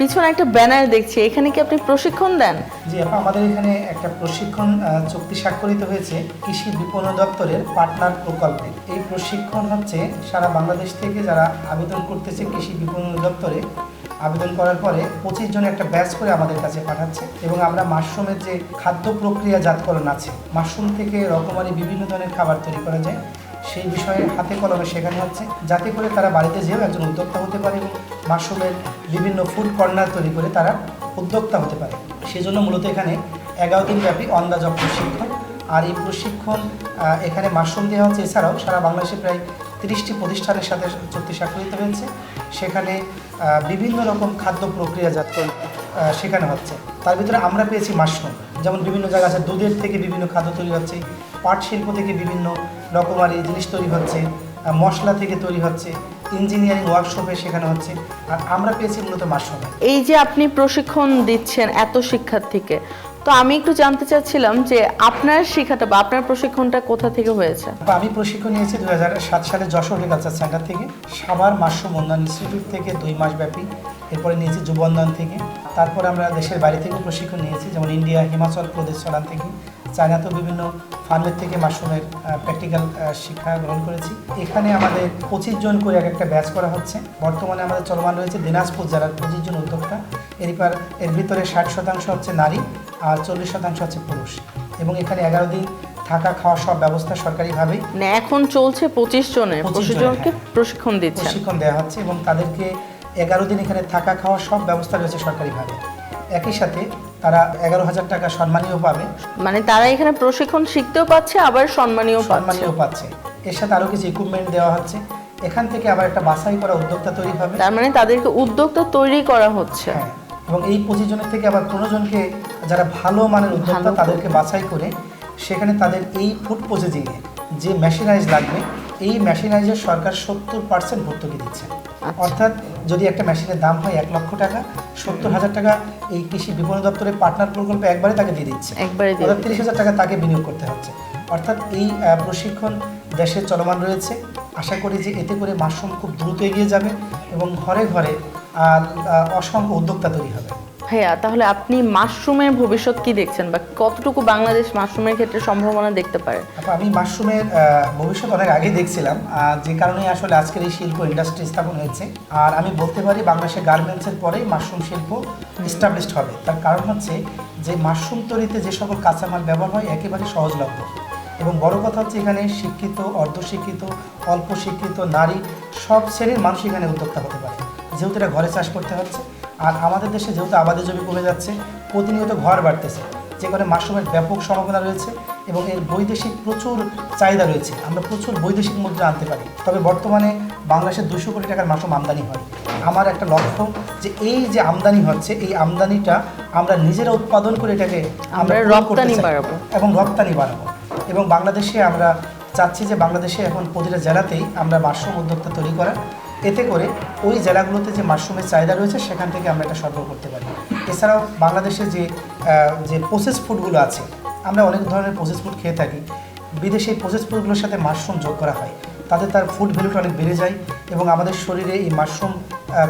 পিছনে একটা ব্যানার দেখছি, এখানে কি আপনি প্রশিক্ষণ দেন? জি আপা, আমাদের এখানে একটা প্রশিক্ষণ চুক্তি স্বাক্ষরিত হয়েছে কৃষি বিপণন দপ্তরের পার্টনার প্রকল্পে। এই প্রশিক্ষণ হচ্ছে সারা বাংলাদেশ থেকে যারা আবেদন করতেছে কৃষি বিপণন দপ্তরে, আবেদন করার পরে 25 জনে একটা ব্যাচ করে আমাদের কাছে পাঠাচ্ছে এবং আমরা মাশরুমের যে খাদ্য প্রক্রিয়াজাতকরণ আছে, মাশরুম থেকে রকমারি বিভিন্ন ধরনের খাবার তৈরি করা যায়, সেই বিষয়ে হাতে কলমে শেখানো হচ্ছে, যাতে করে তারা বাড়িতে যেও একজন উদ্যোক্তা হতে পারে এবং মাশরুমের বিভিন্ন ফুড কর্নার তৈরি করে তারা উদ্যোক্তা হতে পারে। সেজন্য মূলত এখানে 11 দিন ব্যাপী অন দ্য জব প্রশিক্ষণ। আর এই প্রশিক্ষণ এখানে মাশরুম দেওয়া হচ্ছে, এছাড়াও সারা বাংলাদেশে প্রায় 30টি প্রতিষ্ঠানের সাথে চুক্তি স্বাক্ষরিত হয়েছে। সেখানে বিভিন্ন রকম খাদ্য প্রক্রিয়াজাতকরণ শেখানো হচ্ছে। তার ভিতরে আমরা পেয়েছি মাশরুম, যেমন বিভিন্ন জায়গা আছে দুধের থেকে বিভিন্ন খাদ্য তৈরি হচ্ছে, পাট শিল্প থেকে বিভিন্ন রকমারি জিনিস তৈরি হচ্ছে, মশলা থেকে তৈরি হচ্ছে, ইঞ্জিনিয়ারিং ওয়ার্কশপে শেখানো হচ্ছে। আর আমরা পেয়েছি মূলত মাশরুম। এই যে আপনি প্রশিক্ষণ দিচ্ছেন এত শিক্ষার্থীকে, তো আমি একটু জানতে চাচ্ছিলাম যে আপনার শিক্ষাটা বা আপনার প্রশিক্ষণটা কোথা থেকে হয়েছে? আমি প্রশিক্ষণ নিয়েছি 2007 সালে যশোর এগ্রিকালচার সেন্টার থেকে, সাভার মাশরুম উন্নয়ন ইনস্টিটিউট থেকে 2 মাস ব্যাপী, এরপরে নিয়েছি যুব উন্নয়ন থেকে। তারপরে আমরা দেশের বাইরে থেকেও প্রশিক্ষণ নিয়েছি, যেমন ইন্ডিয়া, হিমাচল প্রদেশ, সরান থেকে, চায়নাতেও বিভিন্ন ফার্মের থেকে মাশরুমের প্র্যাকটিক্যাল শিক্ষা গ্রহণ করেছি। এখানে আমাদের 25 জন করে একটা ব্যাচ করা হচ্ছে। বর্তমানে আমাদের চলমান রয়েছে দিনাজপুর জেলার 25 জন উদ্যোক্তা। এর ভিতরে 60% হচ্ছে নারী আর 40% হচ্ছে পুরুষ। এবং এখানে 11 দিন থাকা খাওয়া সব ব্যবস্থা সরকারিভাবেই। না, এখন চলছে 25 জনের 25 জনকে হ্যাঁ, প্রশিক্ষণ দিচ্ছে, প্রশিক্ষণ দেওয়া হচ্ছে এবং তাদেরকে 11 দিন এখানে থাকা খাওয়া সব ব্যবস্থা রয়েছে সরকারিভাবে। একই সাথে তারা 11,000 টাকা সম্মানীয় পাবে। মানে তারা এখানে প্রশিক্ষণ শিখতেও পাচ্ছে আবার সম্মানীয় পাচ্ছে। এর সাথে আরও কিছু ইকুইপমেন্ট দেওয়া হচ্ছে। এখান থেকে আবার একটা বাছাই করা উদ্যোক্তা তৈরি হবে। তার মানে তাদেরকে উদ্যোক্তা তৈরি করা হচ্ছে। হ্যাঁ, এবং এই 25 জনের থেকে আবার 15 জনকে যারা ভালো মানের উদ্যোক্তা তাদেরকে বাছাই করে সেখানে তাদের এই ফুড প্রসেসিংয়ে যে মেশিনাইজ লাগবে, এই মেশিনাইজের সরকার 70% ভর্তুকি দিচ্ছে। অর্থাৎ যদি একটা মেশিনের দাম হয় 1 লক্ষ টাকা, 70,000 টাকা এই কৃষি বিপণন দপ্তরের পার্টনার প্রকল্পে একবারে তাকে দিয়ে দিচ্ছে। 30,000 টাকা তাকে বিনিয়োগ করতে হচ্ছে। অর্থাৎ এই প্রশিক্ষণ দেশে চলমান রয়েছে। আশা করি যে এতে করে মাশরুম খুব দ্রুত এগিয়ে যাবে এবং ঘরে ঘরে অসংখ্য উদ্যোক্তা তৈরি হবে। ভাইয়া, তাহলে আপনি মাশরুমের ভবিষ্যৎ কি দেখছেন বা কতটুকু বাংলাদেশ মাশরুমের ক্ষেত্রে সম্ভাবনা দেখতে পারে? আমি মাশরুমের ভবিষ্যৎ অনেক আগে দেখছিলাম, যে কারণে আসলে আজকের এই শিল্প ইন্ডাস্ট্রি স্থাপন হয়েছে। আর আমি বলতে পারি বাংলাদেশের গার্মেন্টসের পরেই মাশরুম শিল্প এস্টাবলিশড হবে। তার কারণ হচ্ছে যে মাশরুম তৈরিতে যে সকল কাঁচামাল ব্যবহার হয় একেবারে সহজলভ্য এবং বড় কথা হচ্ছে এখানে শিক্ষিত, অর্ধশিক্ষিত, অল্প শিক্ষিত, নারী সব শ্রেণীর মানুষ এখানে উদ্যোক্তা হতে পারে, যেহেতু এটা ঘরে চাষ করতে হচ্ছে। আর আমাদের দেশে যেহেতু আবাদি জমি কমে যাচ্ছে, প্রতিনিয়ত ঘর বাড়তেছে, যে কারণে মাশরুমের ব্যাপক সম্ভাবনা রয়েছে এবং এর বৈদেশিক প্রচুর চাহিদা রয়েছে। আমরা প্রচুর বৈদেশিক মুদ্রা আনতে পারি। তবে বর্তমানে বাংলাদেশের 200 কোটি টাকার মাশরুম আমদানি হয়। আমার একটা লক্ষ্য যে এই যে আমদানি হচ্ছে, এই আমদানিটা আমরা নিজেরা উৎপাদন করে এটাকে আমরা রপ্তানি বাড়াবো এবং রপ্তানি বাড়াবো। এবং বাংলাদেশে আমরা চাচ্ছি যে বাংলাদেশে এখন প্রতিটা জেলাতেই আমরা মাশরুম উদ্যোক্তা তৈরি করা, এতে করে ওই জেলাগুলোতে যে মাশরুমের চাহিদা রয়েছে সেখান থেকে আমরা এটা সরবরাহ করতে পারি। এছাড়াও বাংলাদেশে যে প্রসেস ফুডগুলো আছে, আমরা অনেক ধরনের প্রসেস ফুড খেয়ে থাকি, বিদেশে এই প্রসেস ফুডগুলোর সাথে মাশরুম যোগ করা হয়, তার ফুড ভ্যালুটা অনেক বেড়ে যায় এবং আমাদের শরীরে এই মাশরুম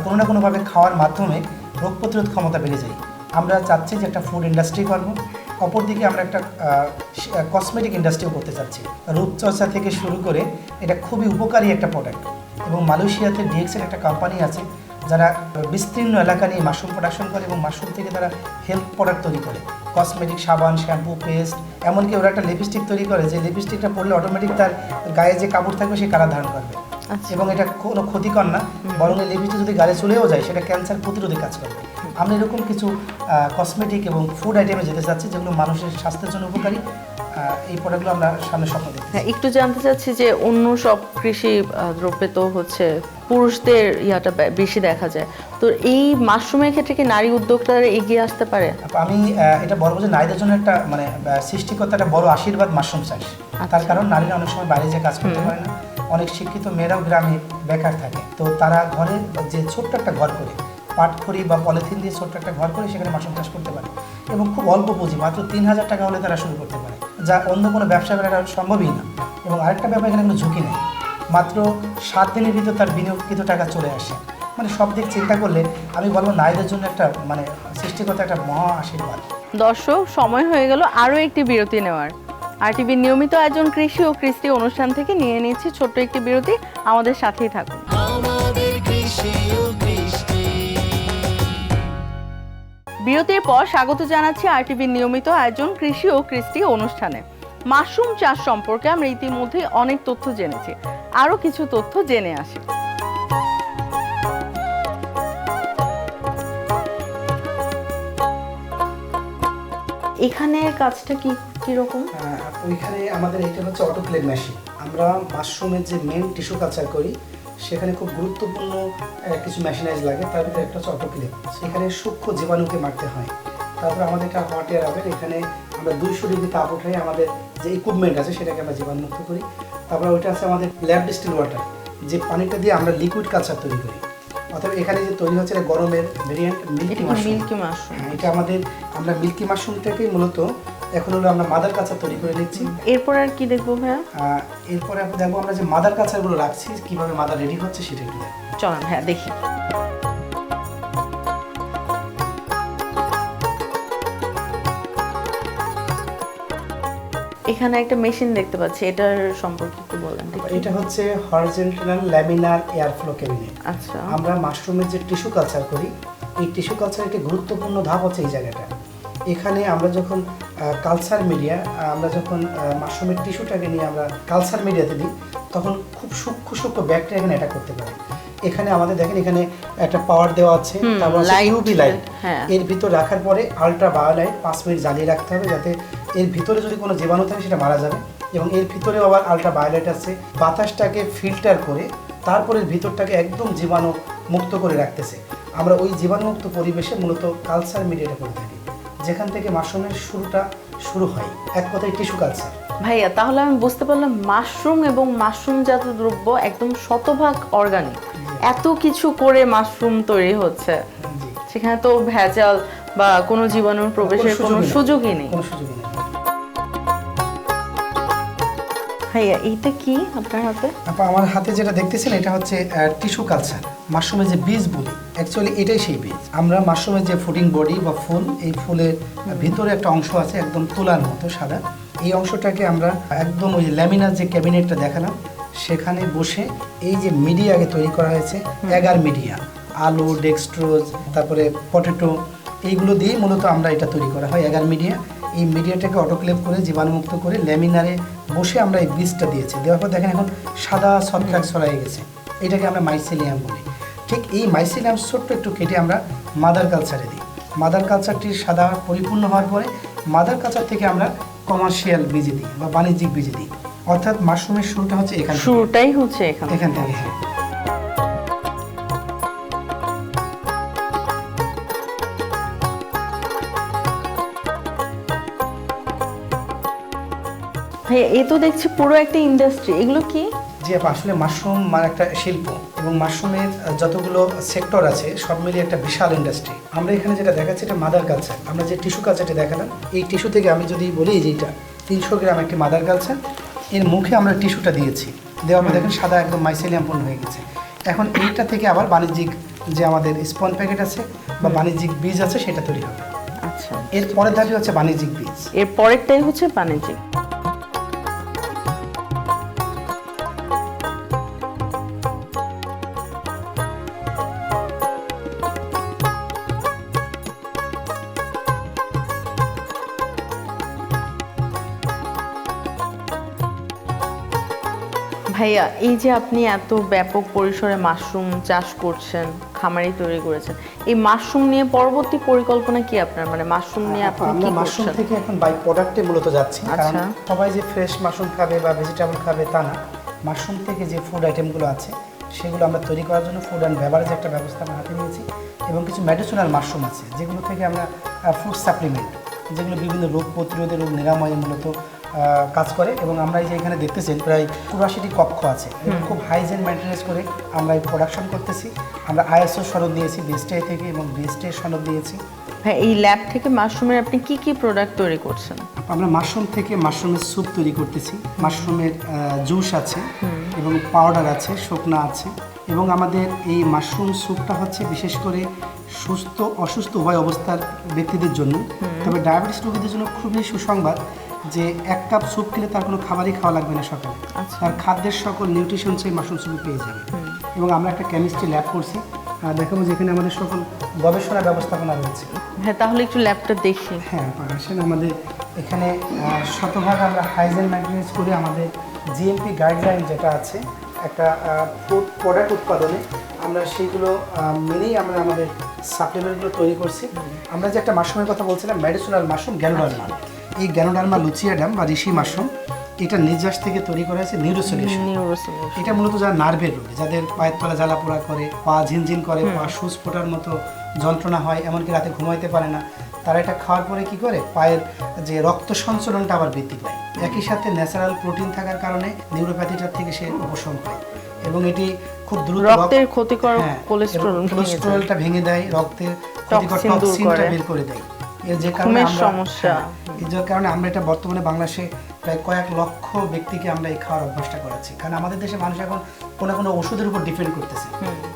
কোনো না কোনোভাবে খাওয়ার মাধ্যমে রোগ প্রতিরোধ ক্ষমতা বেড়ে যায়। আমরা চাচ্ছি যে একটা ফুড ইন্ডাস্ট্রি করবো, অপরদিকে আমরা একটা কসমেটিক ইন্ডাস্ট্রিও করতে চাচ্ছি। রূপচর্চা থেকে শুরু করে এটা খুবই উপকারী একটা প্রোডাক্ট। এবং মালয়েশিয়াতে ডিএক্সের একটা কোম্পানি আছে যারা বিস্তীর্ণ এলাকা নিয়ে মাশরুম প্রোডাকশন করে এবং মাশরুম থেকে তারা হেলথ প্রোডাক্ট তৈরি করে, কসমেটিক, সাবান, শ্যাম্পু, পেস্ট, এমনকি ওরা একটা লিপস্টিক তৈরি করে যে লিপস্টিকটা পরলে অটোমেটিক তার গায়ে যে কাপড় থাকবে সেই কালার ধারণ করবে। এবং এটা কোনো ক্ষতিকর না, বরং এই লিপস্টিক যদি গায়ে চলেও যায় সেটা ক্যান্সার প্রতিরোধী কাজ করবে। আমরা এরকম কিছু কসমেটিক এবং ফুড আইটেমে যেতে চাচ্ছি যেগুলো মানুষের স্বাস্থ্যের জন্য উপকারী। এই প্রোডাক্টগুলো আমরা সামনে স্বপ্ন দেখছি। হ্যাঁ, একটু জানতে চাচ্ছি যে অন্য সব কৃষি দ্রব্যে তো হচ্ছে পুরুষদের ইয়াটা বেশি দেখা যায়, তো এই মাশরুমের ক্ষেত্রে কি নারী উদ্যোক্তারা এগিয়ে আসতে পারে? আমি এটা বলবো যে নারীদের জন্য একটা সৃষ্টিকর্তা একটা বড় আশীর্বাদ মাশরুম চাষ। তার কারণ নারীরা অনেক সময় বাইরে যে কাজ করতে পারে না, অনেক শিক্ষিত মেয়েরাও গ্রামে বেকার থাকে, তো তারা ঘরে যে ছোট্ট একটা ঘর করে পাটখড়ি বা পলিথিন দিয়ে ছোট্ট একটা ঘর করে সেখানে মাশরুম চাষ করতে পারে এবং খুব অল্প পুঁজি, মাত্র 3,000 টাকা হলে তারা শুরু করতে পারে, যা অন্য কোনো ব্যবসা করা সম্ভবই না। এবং আরেকটা ব্যাপার, এখানে কোনো ঝুঁকি নেই, মাত্র 7 দিনের ভিতর তার বিনিয়োগকৃত টাকা চলে আসে। মানে সব দিক চিন্তা করলে আমি বলবো নারীদের জন্য একটা মানে সৃষ্টিকর্তা একটা মহা আশীর্বাদ। দর্শক, সময় হয়ে গেল আরও একটি বিরতি নেওয়ার। আরটিভির নিয়মিত আয়োজন কৃষি ও কৃষ্টি অনুষ্ঠান থেকে নিয়ে নিচ্ছি ছোট্ট একটি বিরতি। আমাদের সাথেই থাকুন। বিরতির পর স্বাগত জানাচ্ছি আরটিভির নিয়মিত আয়োজন কৃষি ও কৃষ্টি অনুষ্ঠানে। মাশরুম চাষ সম্পর্কে আমরা ইতিমধ্যে অনেক তথ্য জেনেছি, আরও কিছু তথ্য জেনে আসি। এখানের কাজটা কিরকম? ওইখানে আমাদের এটা হচ্ছে অটোক্লেভ মেশিন। আমরা মাশরুমের যে মেন টিস্যু কালচার করি সেখানে খুব গুরুত্বপূর্ণ কিছু মেশিনাইজ লাগে, তার ভিতরে একটা হচ্ছে অটোক্লেভ। সেখানে সূক্ষ্ম জীবাণুকে মারতে হয়। তারপরে আমাদের একটা হট এয়ার ওভেন, এখানে আমরা 200 ডিগ্রি তাপ উঠাই আমাদের যে ইকুইপমেন্ট আছে সেটাকে আমরা জীবাণুমুক্ত করি। তারপরে ওইটা আছে আমাদের ল্যাব ডিস্টিল ওয়াটার, যে পানিটা দিয়ে আমরা লিকুইড কালচার তৈরি করি। অর্থাৎ এখানে যে তৈরি হচ্ছে গরমের ভেরিয়েন্ট মিল্কি মাশরুম। এটা আমরা মিল্কি মাশরুমটাকেই মূলত এখন হলো আমরা মাদার কালচার তৈরি করে নিচ্ছি। এরপর আর কি দেখবো ভাইয়া? এরপরে দেখবো আমরা যে মাদার কালচারগুলো রাখছি কিভাবে মাদার রেডি হচ্ছে সেটা একটু দেখবো। চলেন, হ্যাঁ দেখি। এখানে একটা মেশিন দেখতে পাচ্ছি, এটার সম্পর্কে একটু বলেন। এটা হচ্ছে horizontal laminar air flow cabinet. আচ্ছা, আমরা মাশরুমের যে টিস্যু কালচার করি, এই টিস্যু কালচার একটি গুরুত্বপূর্ণ ধাপ হচ্ছে এই জায়গাটা। এখানে আমরা যখন কালচার মিডিয়া, আমরা যখন মাশরুমের টিস্যুটাকে নিয়ে আমরা কালচার মিডিয়াতে দিই, তখন খুব সূক্ষ্ম ব্যাকটেরিয়া এখানে অ্যাটাক করতে পারে। এখানে আমাদের দেখেন এখানে একটা পাওয়ার দেওয়া আছে, তারপর ইউভি লাইট এর ভিতর রাখার পরে আলট্রা ভায়োলেট 5 মিনিট জ্বালিয়ে রাখতে হবে, যাতে এর ভিতরে যদি কোনো জীবাণু থাকে সেটা মারা যাবে। এবং এর ভিতরে আবার আলট্রা ভায়োলেট আছে, বাতাসটাকে ফিল্টার করে তারপরে ভিতরটাকে একদম জীবাণু মুক্ত করে রাখতেছে। আমরা ওই জীবাণুমুক্ত পরিবেশে মূলত কালচার মিডিয়াটা করে থাকি, যেখান থেকে মাশরুমের শুরু হয়, এক কথায় টিস্যু কালচার। ভাইয়া, তাহলে আমি বুঝতে পারলাম মাশরুম এবং মাশরুমজাত দ্রব্য একদম শতভাগ অর্গানিক। এত কিছু করে মাশরুম তৈরি হচ্ছে, সেখানে তো ভেজাল বা কোনো জীবাণুর প্রবেশের কোনো সুযোগই নেই। ভাইয়া, এইটা কি আপনার হাতে? আমার হাতে যেটা দেখতেছেন এটা হচ্ছে টিস্যু কালচার। মাশরুমের যে বীজ বলি, অ্যাকচুয়ালি এটাই সেই বীজ। আমরা মাশরুমের যে ফুডিং বডি বা ফুল, এই ফুলের ভিতরে একটা অংশ আছে একদম তুলার মতো সাদা। এই অংশটাকে আমরা একদম ওই ল্যামিনার যে ক্যাবিনেটটা দেখালাম সেখানে বসে এই যে মিডিয়া আগে তৈরি করা হয়েছে, এগার মিডিয়া, আলু, ডেক্সট্রোজ, তারপরে পটেটো, এইগুলো দিয়ে মূলত আমরা এটা তৈরি করা হয় এগার মিডিয়া। এই মিডিয়াটাকে অটোক্লেভ করে জীবাণুমুক্ত করে ল্যামিনারে বসে আমরা এই বীজটা দিয়েছি। দেওয়ার পর দেখেন এখন সাদা ছত্রাক ছড়াই গেছে, এটাকে আমরা মাইসিলিয়াম বলি। ঠিক এই মাইসিলিয়াম ছোট্ট একটু কেটে আমরা মাদার কালচারে দিই। মাদার কালচারটি সাদা পরিপূর্ণ হওয়ার পরে মাদার কালচার থেকে আমরা কমার্শিয়াল বীজে দিই বা বাণিজ্যিক বীজে দিই। অর্থাৎ মাশরুমের শুরুটা হচ্ছে এখান থেকে। শুরুটাই হচ্ছে এখান থেকে। হ্যাঁ, এ তো দেখছি পুরো একটা ইন্ডাস্ট্রি। এগুলো কি? জি আপা, আসলে মাশরুম মানে একটা শিল্প, এবং মাশরুমের যতগুলো সেক্টর আছে সব মিলিয়ে একটা বিশাল ইন্ডাস্ট্রি। আমরা এখানে যেটা দেখাচ্ছি এটা মাদার কালচার। আমরা যে টিস্যু কালচারটা দেখালাম, এই টিস্যু থেকে আমি যদি বলি যে এটা 300 গ্রাম একটি মাদার কালচার, এর মুখে আমরা টিস্যুটা দিয়েছি, দেওয়ার পর দেখেন সাদা একদম মাইসেলিয়াম পূর্ণ হয়ে গেছে। এখন এইটা থেকে আবার বাণিজ্যিক যে আমাদের স্পন প্যাকেট আছে বা বাণিজ্যিক বীজ আছে সেটা তৈরি হবে। আচ্ছা, এর পরের ধাপে হচ্ছে বাণিজ্যিক বীজ। এর পরেরটাই হচ্ছে বাণিজ্যিক। ভাইয়া, এই যে আপনি এত ব্যাপক পরিসরে মাশরুম চাষ করছেন, খামারি তৈরি করেছেন, এই মাশরুম নিয়ে পরবর্তী পরিকল্পনা কি আপনার? মানে মাশরুম নিয়ে আপনি আমরা কি মাশরুম করছেন? থেকে এখন বাই প্রোডাক্টে মূলত যাচ্ছি। কারণ আচ্ছা, সবাই যে ফ্রেশ মাশরুম খাবে বা ভেজিটেবল খাবে তা না। মাশরুম থেকে যে ফুড আইটেমগুলো আছে সেগুলো আমরা তৈরি করার জন্য ফুড অ্যান্ড বেভারেজ একটা ব্যবস্থা আমরা হাতে নিয়েছি, এবং কিছু মেডিসিনাল মাশরুম আছে যেগুলো থেকে আমরা ফুড সাপ্লিমেন্ট, যেগুলো বিভিন্ন রোগ প্রতিরোধের রোগ নিরাময়ে মূলত কাজ করে। এবং আমরা এই যে এখানে দেখতেছেন প্রায় 84টি কক্ষ আছে, খুব হাইজেন মেনটেন্যান্স করে আমরা এই প্রোডাকশন করতেছি। আমরা ISO সনদ নিয়েছি বিএসটিআই থেকে এবং বিএসটিআই সনদ নিয়েছি। হ্যাঁ, এই ল্যাব থেকে মাশরুমের আপনি কি কি প্রোডাক্ট তৈরি করছেন? আমরা মাশরুম থেকে মাশরুমের স্যুপ তৈরি করতেছি, মাশরুমের জুস আছে এবং পাউডার আছে, শুকনা আছে, এবং আমাদের এই মাশরুম স্যুপটা হচ্ছে বিশেষ করে সুস্থ অসুস্থ উভয় অবস্থার ব্যক্তিদের জন্য। তবে ডায়াবেটিস রোগীদের জন্য খুবই সুসংবাদ যে 1 কাপ স্যুপ খেলে তার কোনো খাবারই খাওয়া লাগবে না সকালে। তার খাদ্যের সকল নিউট্রিশন সেই মাশরুম স্যুপে পেয়ে যাবে। এবং আমরা একটা কেমিস্ট্রি ল্যাব করছি, দেখাবো যেখানে আমাদের সকল গবেষণা ব্যবস্থাপনা রয়েছে। হ্যাঁ, তাহলে একটু ল্যাবটা দেখি। হ্যাঁ, আসেন আমাদের এখানে শতভাগ আমরা হাইজেন মেনটেন্স করে আমাদের জিএমপি গাইডলাইন যেটা আছে একটা ফুড প্রোডাক্ট উৎপাদনে আমরা সেইগুলো মেনেই আমরা আমাদের সাপ্লিমেন্টগুলো তৈরি করছি। আমরা যে একটা মাশরুমের কথা বলছিলাম, মেডিসিনাল মাশরুম গ্যানোডার্মা, এই গ্যানোডার্মা লুচিয়াডাম বা ঋষি মাশরুম, এটা নির্যাস থেকে তৈরি করা হয়েছে নিউরো সলিউশন। এটা মূলত যারা নার্ভের রোগী, যাদের পায়ের তলা জ্বালা পোড়া করে, পা ঝিনঝিন করে, পা সুচ ফোটার মতো যন্ত্রণা হয়, এমনকি রাতে ঘুমাইতে পারে না, তারা এটা খাওয়ার পরে কি করে, পায়ের যে রক্ত সঞ্চালনটা আবার বৃদ্ধি পায়। একই সাথে ন্যাচারাল প্রোটিন থাকার কারণে নিউরোপ্যাথিটার থেকে সে উপশম পায় এবং এটি খুব দ্রুত রক্তের ক্ষতিকর কোলেস্টেরলটা ভেঙে দেয়, রক্তের ক্ষতিকর টক্সিনটা বের করে দেয়। এর যে কারণে আমরা এটা বর্তমানে বাংলাদেশে প্রায় কয়েক লক্ষ ব্যক্তিকে আমরা এই খাওয়ার অভ্যাসটা করাচ্ছি। কারণ আমাদের দেশে মানুষ এখন কোনো ওষুধের উপর ডিপেন্ড করতেছে,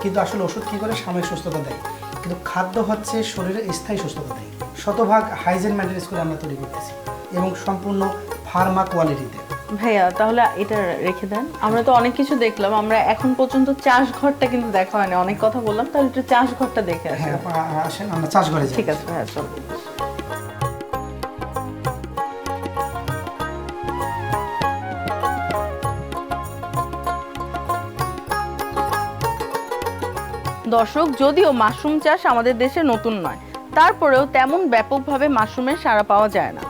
কিন্তু আসলে ওষুধ কি করে সাময়িক সুস্থতা দেয়, কিন্তু খাদ্য হচ্ছে শরীরের স্থায়ী সুস্থতা দেয়। শতভাগ হাইজেন মেনটেন্স করে আমরা তৈরি করতেছি এবং সম্পূর্ণ ফার্মা কোয়ালিটিতে। ভাইয়া, তাহলে এটা রেখে দেন। আমরা তো অনেক কিছু দেখলাম, আমরা এখন পর্যন্ত চাষ ঘরটা কিন্তু দেখা হয়নি, অনেক কথা বললাম, তাহলে একটু চাষ ঘরটা দেখে আসি। হ্যাঁ, আসেন আমরা চাষ ঘরে যাই। ঠিক আছে ভাইয়া, চলো। দর্শক, যদিও মাশরুম চাষ আমাদের দেশে নতুন নয়, তারপরেও তেমন ব্যাপকভাবে মাশরুমের সাড়া পাওয়া যায় না।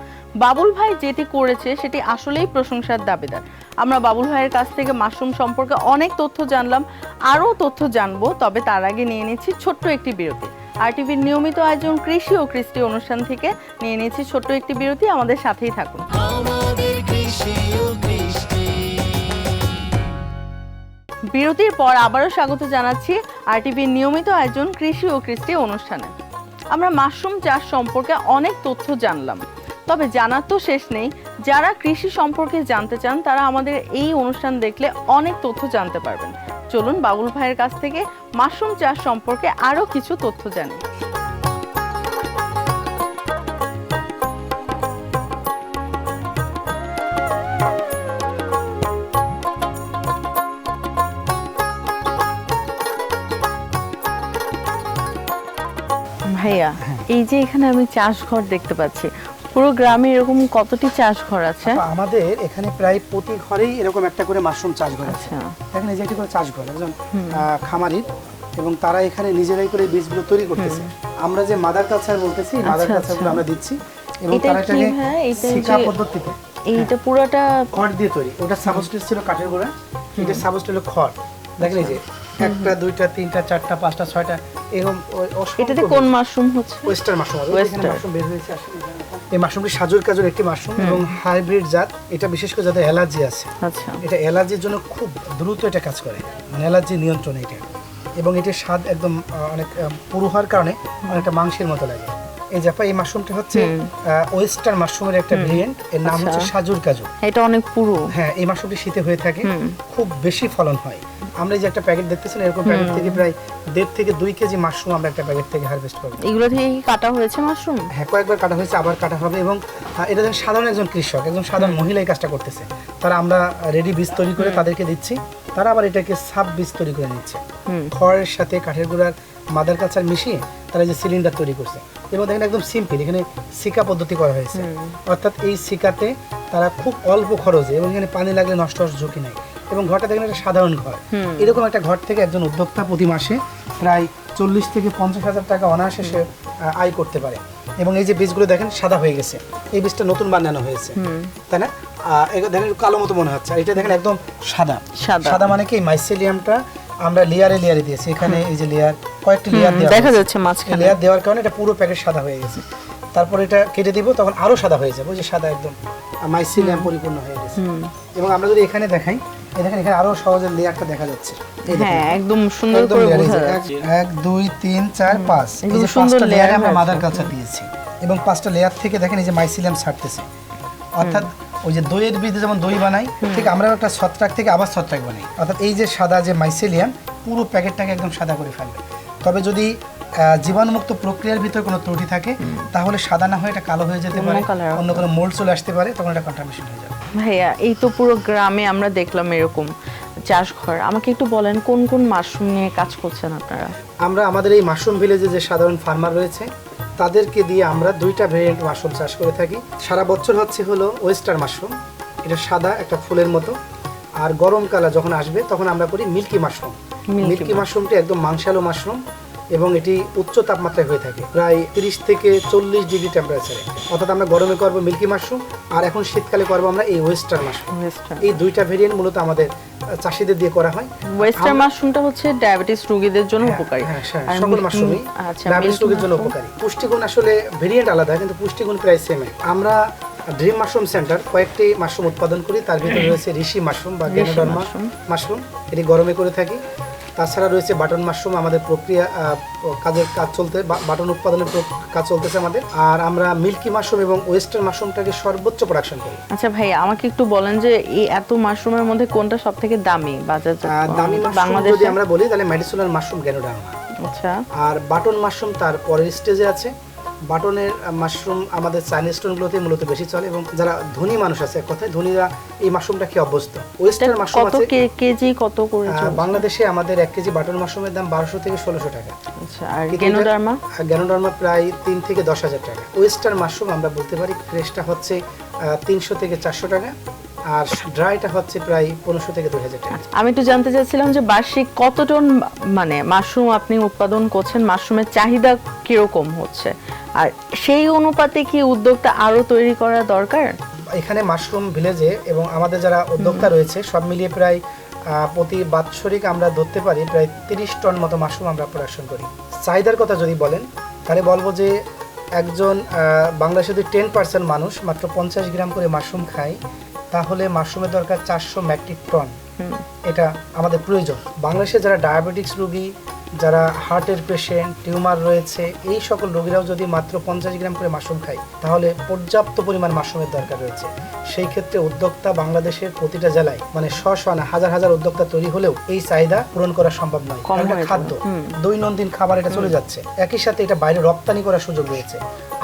বাবুল ভাই যেটি করেছে সেটি আসলেই প্রশংসার দাবিদার। আমরা বাবুল ভাইয়ের কাছ থেকে মাশরুম সম্পর্কে অনেক তথ্য জানলাম, আরও তথ্য জানবো, তবে তার আগে নিয়ে নিচ্ছি ছোট্ট একটি বিরতি। RTVর নিয়মিত আয়োজন কৃষি ও কৃষ্টি অনুষ্ঠান থেকে নিয়ে নিচ্ছি ছোট্ট একটি বিরতি, আমাদের সাথেই থাকুন। বিরতির পর আবারও স্বাগত জানাচ্ছি RTVর নিয়মিত আয়োজন কৃষি ও কৃষ্টি অনুষ্ঠানে। আমরা মাশরুম চাষ সম্পর্কে অনেক তথ্য জানলাম, তবে জানার তো শেষ নেই। যারা কৃষি সম্পর্কে জানতে চান তারা আমাদের এই অনুষ্ঠান দেখলে অনেক তথ্য জানতে পারবেন। চলুন বাবুল ভাইয়ের কাছ থেকে মাশরুম চাষ সম্পর্কে আরও কিছু তথ্য জানি। ভাইয়া, এই যে এখানে আমি চাষ ঘর দেখতে পাচ্ছি, পুরো গ্রামে এরকম কতটি চাষ ঘর আছে? আমাদের এখানে প্রায় প্রতি ঘরেই এরকম একটা করে মাশরুম চাষ ঘর আছে। এখানে যে একটি করে চাষ ঘর, একজন খামারি, এবং তারা এখানে নিজেরাই করে বীজগুলো তৈরি করতেছে। আমরা যে মাদার কালচার বলতেছি, মাদার কালচারগুলো আমরা দিচ্ছি এবং তারা এটাকে শিকা পদ্ধতিতে, এইটা পুরোটা খড় দিয়ে তৈরি। ওটা সাবস্ট্রেট ছিল কাঠের গোড়া, এটা সাবস্ট্রেট হলো খড়। দেখেন এই যে 1টা 2টা 3টা 4টা 5টা 6টা এরকম। এটাতে কোন মাশরুম হচ্ছে? Oyster mushroom. এখানে মাশরুম বের হয়েছে আসলে। এই মাশরুমটি সাজুর কাজের একটি মাশরুম এবং হাইব্রিড জাত। এটা বিশেষ করে যাদের অ্যালার্জি আছে, আচ্ছা, এটা অ্যালার্জির জন্য খুব দ্রুত এটা কাজ করে, মানে অ্যালার্জি নিয়ন্ত্রণে এটা। এবং এটির স্বাদ একদম অনেক পুরো হওয়ার কারণে অনেকটা মাংসের মতো লাগে। এই জাপা এই মাশরুমটি হচ্ছে ওয়েস্টার মাশরুমের একটা ভেরিয়েন্ট, এর নাম হচ্ছে সাজুর কাজু। এটা অনেক পুরো। হ্যাঁ, এই মাশরুমটি শীতে হয়ে থাকে, খুব বেশি ফলন হয়। আমরা যে একটা প্যাকেট দেখতেছেন, এরকম প্যাকেট থেকে প্রায় 1.5 থেকে 2 কেজি মাশরুম আমরা একটা প্যাকেট থেকে হারভেস্ট করব। এগুলো থেকে কি কাটা হয়েছে মাশরুম? হ্যাঁ, কয়েকবার কাটা হয়েছে, আবার কাটা হবে। এবং এটা যেন সাধারণ একজন কৃষক, একজন সাধারণ মহিলা এই কাজটা করতেছে। তারা আমরা রেডি বীজ তৈরি করে তাদেরকে দিচ্ছি, তারা আবার এটাকে সাব বীজ তৈরি করে নিচ্ছে। খড়ের সাথে কাঠের গুঁড়ার মাদার কালচার মিশিয়ে তারা যে সিলিন্ডার তৈরি করছে। এবং দেখেন একদম সিম্পল, এখানে সিকা পদ্ধতি করা হয়েছে, অর্থাৎ এই সিকাতে তারা খুব অল্প খরচে, এবং এখানে পানি লাগলে নষ্ট হওয়ার ঝুঁকি নেই। এবং ঘরটা দেখেন একটা সাধারণ ঘর। এরকম একটা ঘর থেকে একজন উদ্যোক্তা প্রতি মাসে প্রায় 40 থেকে 50 হাজার টাকা অনায়াসে সে আয় করতে পারে। এবং এই যে বীজগুলো দেখেন সাদা হয়ে গেছে, এই বীজটা নতুন বানানো হয়েছে, তাই না? দেখেন কালো মতো মনে হচ্ছে, আর এটা দেখেন একদম সাদা। সাদা মানে কি, মাইসেলিয়ামটা আমরা লেয়ারে দিয়েছি। এখানে এই যে লেয়ার, কয়েকটি লেয়ার দেখা যাচ্ছে মাঝখানে, লেয়ার দেওয়ার কারণে এটা পুরো প্যাকেট সাদা হয়ে গেছে। তারপর এটা কেটে দিব, তখন আরো সাদা হয়ে যাবে। ওই যে সাদা একদম মাইসেলিয়াম পরিপূর্ণ হয়ে গেছে। এবং আমরা যদি এখানে দেখাই, এই দেখেন এখানে আরো সহজে লেয়ারটা দেখা যাচ্ছে। হ্যাঁ, একদম সুন্দর করে বোঝা যাচ্ছে। 1 2 3 4 5 এই যে 5টা লেয়ারে আমরা মাদার কালচার দিয়েছি। এবং 5টা লেয়ার থেকে দেখেন এই যে মাইসেলিয়াম ছাড়তেছে, অর্থাৎ ওই যে দইয়ের বীজে যেমন দই বানাই, ঠিক আমরাও একটা ছত্রাক থেকে আবার ছত্রাক বানাই। অর্থাৎ এই যে সাদা যে মাইসেলিয়াম, পুরো প্যাকেটটাকে একদম সাদা করে ফেলবে। তবে যদি জীবাণুমুক্ত প্রক্রিয়ার ভিতরে কোনো ত্রুটি থাকে তাহলে সাদা না হয়ে এটা কালো হয়ে যেতে পারে, অন্য কোনো মোল্ড চলে আসতে পারে, তখন এটা কন্টামিনেশন হয়ে যাবে। ভাইয়া এই তো পুরো গ্রামে আমরা দেখলাম এরকম চাষ ঘর, আমাকে একটু বলেন কোন কোন মাশরুম নিয়ে কাজ করছেন আপনারা? আমরা আমাদের এই মাশরুম ভিলেজে যে সাধারণ ফার্মার রয়েছে তাদেরকে দিয়ে আমরা 2টা ভেরিয়েন্ট মাশরুম চাষ করে থাকি। সারা বছর হলো ওয়েস্টার মাশরুম, এটা সাদা একটা ফুলের মতো, আর গরমকালে যখন আসবে তখন আমরা করি মিল্কি মাশরুম। মিল্কি মাশরুমটি একদম মাংসালো মাশরুম এবং এটি উচ্চ তাপমাত্রায় হয়ে থাকে, প্রায় 30 থেকে 40 ডিগ্রি টেম্পারেচারে। অর্থাৎ আমরা গরমে করবো মিল্কি মাশরুম, আর এখন শীতকালে করবো আমরা এই ওয়েস্টার মাশরুম। এই 2টা ভেরিয়েন্ট মূলত আমাদের চাষিদের দিয়ে করা হয়। ওয়েস্টার মাশরুমটা হচ্ছে ডায়াবেটিস রোগীদের জন্য উপকারী, সকল মাশরুমই ডায়াবেটিস রোগীর জন্য উপকারী। পুষ্টিগুণ আসলে ভেরিয়েন্ট আলাদা, কিন্তু পুষ্টিগুণ প্রায় সেম। আমরা ড্রিম মাশরুম সেন্টার কয়েকটি মাশরুম উৎপাদন করি, তার ভিতরে রয়েছে ঋষি মাশরুম বা গ্যানোডার্মা মাশরুম, এটি গরমে করে থাকি। তাছাড়া রয়েছে বাটন মাশরুম, আমাদের প্রক্রিয়া কাজ চলতে, বাটন উৎপাদনের কাজ চলতেছে আমাদের। আর আমরা মিল্কি মাশরুম এবং ওয়েস্টার্ন মাশরুমটাকে সর্বোচ্চ প্রোডাকশন করি। আচ্ছা ভাই, আমাকে একটু বলেন যে এই এত মাশরুমের মধ্যে কোনটা সবথেকে দামি বাজারজাত? দামি মাশরুম যদি আমরা বলি তাহলে মেডিসিনাল মাশরুম গ্যানোডার্মা। আচ্ছা। আর বাটন মাশরুম তার পরের স্টেজে আছে। বাটনের মাশরুম আমাদের চাইনিজ স্টোনগুলোতে মূলত বেশি চলে, এবং যারা ধনী মানুষ আছে, এক কথায় ধনীরা এই মাশরুমটা খেয়ে অভ্যস্ত। ওয়েস্টার্ন মাশরুম আছে কেজি কত করে? বাংলাদেশে আমাদের 1 কেজি বাটন মাশরুমের দাম 1200 থেকে 1600 টাকা। আচ্ছা। আর গ্যানোডার্মা? গ্যানোডার্মা প্রায় 3 থেকে 10,000 টাকা। ওয়েস্টার্ন মাশরুম আমরা বলতে পারি ফ্রেশটা হচ্ছে 300 থেকে 400 টাকা, আর ড্রাইটা হচ্ছে প্রায় 1500 থেকে 2000 টাকা। আমি একটু জানতে চাচ্ছিলাম যে বার্ষিক কত টন মানে মাশরুম আপনি উৎপাদন করছেন, মাশরুমের চাহিদা কিরকম হচ্ছে, আর সেই অনুপাতে কি উদ্যোগটা আরো তৈরি করা দরকার? এখানে মাশরুম ভিলেজে এবং আমাদের যারা উদ্যোক্তা রয়েছে সব মিলিয়ে প্রায় প্রতি বাৎসরিক আমরা ধরতে পারি প্রায় 30 টন মতো মাশরুম আমরা প্রোডাকশন করি। চাহিদার কথা যদি বলেন তাহলে বলবো যে একজন বাংলাদেশে যদি 10% মানুষ মাত্র 50 গ্রাম করে মাশরুম খায়, তাহলে মাশরুমের দরকার 400 মেট্রিক টন। এটা আমাদের প্রয়োজন। বাংলাদেশে যারা ডায়াবেটিক্স রোগী, যারা হার্টের পেশেন্ট, টিউমার রয়েছে, এই সকল রোগীরাও যদি মাত্র 50 গ্রাম করে মাশরুম খায় তাহলে পর্যাপ্ত পরিমাণ মাশরুমের দরকার রয়েছে। সেই ক্ষেত্রে উদ্যোক্তা বাংলাদেশের প্রতিটা জেলায় মানে না হাজার হাজার উদ্যোক্তা তৈরি হলেও এই চাহিদা পূরণ করা সম্ভব নয়। খাদ্য দৈনন্দিন খাবার এটা চলে যাচ্ছে, একই সাথে এটা বাইরে রপ্তানি করার সুযোগ রয়েছে।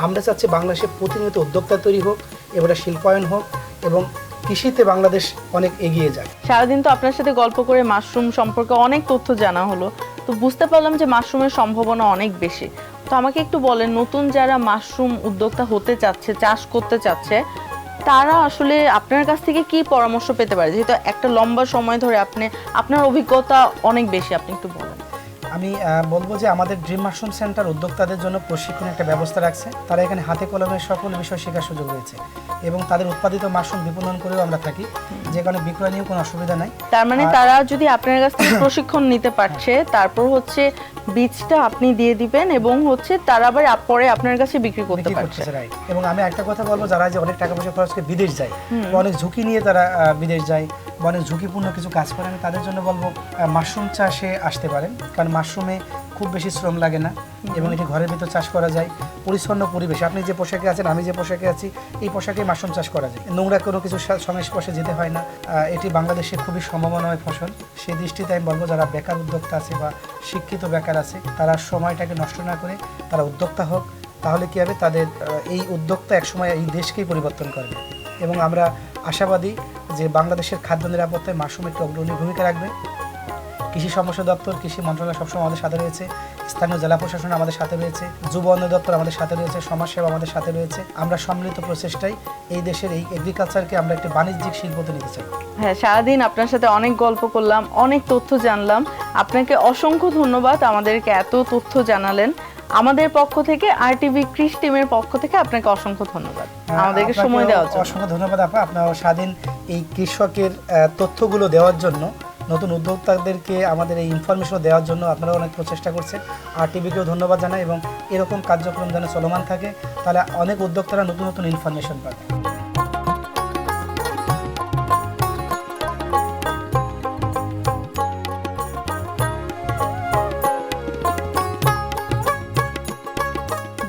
আমরা চাচ্ছি বাংলাদেশে প্রতিনিয়ত উদ্যোক্তা তৈরি হোক, এবারে শিল্পায়ন হোক, এবং কৃষিতে বাংলাদেশ অনেক এগিয়ে যায়। সারাদিন তো আপনার সাথে গল্প করে মাশরুম সম্পর্কে অনেক তথ্য জানা হলো, তো বুঝতে পারলাম যে মাশরুমের সম্ভাবনা অনেক বেশি। তো আমাকে একটু বলেন, নতুন যারা মাশরুম উদ্যোক্তা হতে চাচ্ছে, চাষ করতে চাচ্ছে, তারা আসলে আপনার কাছ থেকে কি পরামর্শ পেতে পারে? যেহেতু একটা লম্বা সময় ধরে আপনার অভিজ্ঞতা অনেক বেশি, আপনি একটু বলেন। আমি বলবো যে আমাদের ড্রিম মাশরুম সেন্টার উদ্যোক্তাদের জন্য প্রশিক্ষণের একটা ব্যবস্থা রাখছে। তারা এখানে হাতে কলমে সকল বিষয় শেখার সুযোগ রয়েছে, এবং তাদের উৎপাদিত মাশরুম বিপণন করেও আমরা থাকি, যে কারণে বিক্রয় নিয়েও কোনো অসুবিধা নাই। তার মানে তারা যদি আপনার কাছ থেকে প্রশিক্ষণ নিতে পারছে, তারপর হচ্ছে বীজটা আপনি দিয়ে দিবেন, এবং হচ্ছে তারা আবার পরে আপনার কাছে বিক্রি করতে পারছে। এবং আমি একটা কথা বলবো, যারা যে অনেক টাকা পয়সা খরচ করে বিদেশ যায়, অনেক ঝুঁকি নিয়ে তারা বিদেশ যায়, অনেক ঝুঁকিপূর্ণ কিছু কাজ করে, আমি তাদের জন্য বলবো মাশরুম চাষে আসতে পারেন। কারণ মাশরুমে খুব বেশি শ্রম লাগে না, এবং এটি ঘরের ভিতর চাষ করা যায়, পরিচ্ছন্ন পরিবেশ। আপনি যে পোশাকে আছেন, আমি যে পোশাকে আছি, এই পোশাকে মাশরুম চাষ করা যায়, নোংরা কোনো কিছু সংস্পর্শে যেতে হয় না। এটি বাংলাদেশে খুবই সম্ভাবনাময় ফসল। সেই দৃষ্টিতে আমি বলবো যারা বেকার উদ্যোক্তা আছে বা শিক্ষিত বেকার আছে, তারা সময়টাকে নষ্ট না করে তারা উদ্যোক্তা হোক। তাহলে কী হবে, তাদের এই উদ্যোক্তা একসময় এই দেশকেই পরিবর্তন করবে। এবং আমরা আশাবাদী যে বাংলাদেশের খাদ্য নিরাপত্তায় মাশরুম একটি অগ্রণী ভূমিকা রাখবে। কৃষি সমস্যা দপ্তর, কৃষি মন্ত্রণালয় সবসময় আমাদের সাথে রয়েছে, স্থানীয় জেলা প্রশাসন আমাদের সাথে রয়েছে, যুব উন্নয়ন দপ্তর আমাদের সাথে রয়েছে, সমাজসেবা আমাদের সাথে রয়েছে। আমরা সম্মিলিত প্রচেষ্টায় এই দেশের এই এগ্রিকালচারকে আমরা একটি বাণিজ্যিক শিল্পতে নিতে চাই। হ্যাঁ, সারাদিন আপনার সাথে অনেক গল্প করলাম, অনেক তথ্য জানলাম। আপনাকে অসংখ্য ধন্যবাদ, আমাদেরকে এত তথ্য জানালেন। আমাদের পক্ষ থেকে, RTV কৃষি টিমের পক্ষ থেকে আপনাকে অসংখ্য ধন্যবাদ আমাদেরকে সময় দেওয়ার জন্য। অসংখ্য ধন্যবাদ আপা, আপনার স্বাধীন এই কৃষকের তথ্যগুলো দেওয়ার জন্য, নতুন উদ্যোক্তাদেরকে আমাদের এই ইনফরমেশন দেওয়ার জন্য আপনারা অনেক প্রচেষ্টা করছেন। RTVকেও ধন্যবাদ জানাই, এবং এরকম কার্যক্রম যেন চলমান থাকে, তাহলে অনেক উদ্যোক্তারা নতুন নতুন ইনফরমেশন পাবে।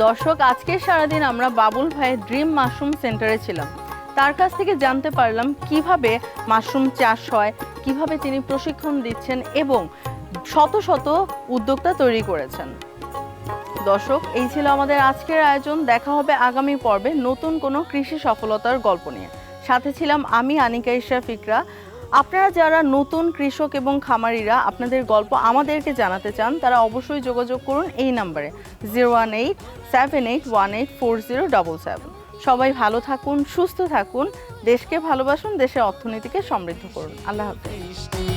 দর্শক, আজকের সারাদিন আমরা বাবুল ভাইয়ের ড্রিম মাশরুম সেন্টারে ছিলাম। তার কাছ থেকে জানতে পারলাম কিভাবে মাশরুম চাষ হয়, কিভাবে তিনি প্রশিক্ষণ দিচ্ছেন, এবং শত শত উদ্যোক্তা তৈরি করেছেন। দর্শক, এই ছিল আমাদের আজকের আয়োজন। দেখা হবে আগামী পর্বে নতুন কোনো কৃষি সফলতার গল্প নিয়ে। সাথে ছিলাম আমি আনিকা ইশরাফ ইকরা। আপনারা যারা নতুন কৃষক এবং খামারিরা আপনাদের গল্প আমাদেরকে জানাতে চান, তারা অবশ্যই যোগাযোগ করুন এই নাম্বারে 01878184077। সবাই ভালো থাকুন, সুস্থ থাকুন, দেশকে ভালোবাসুন, দেশের অর্থনীতিকে সমৃদ্ধ করুন। আল্লাহ হাফেজ।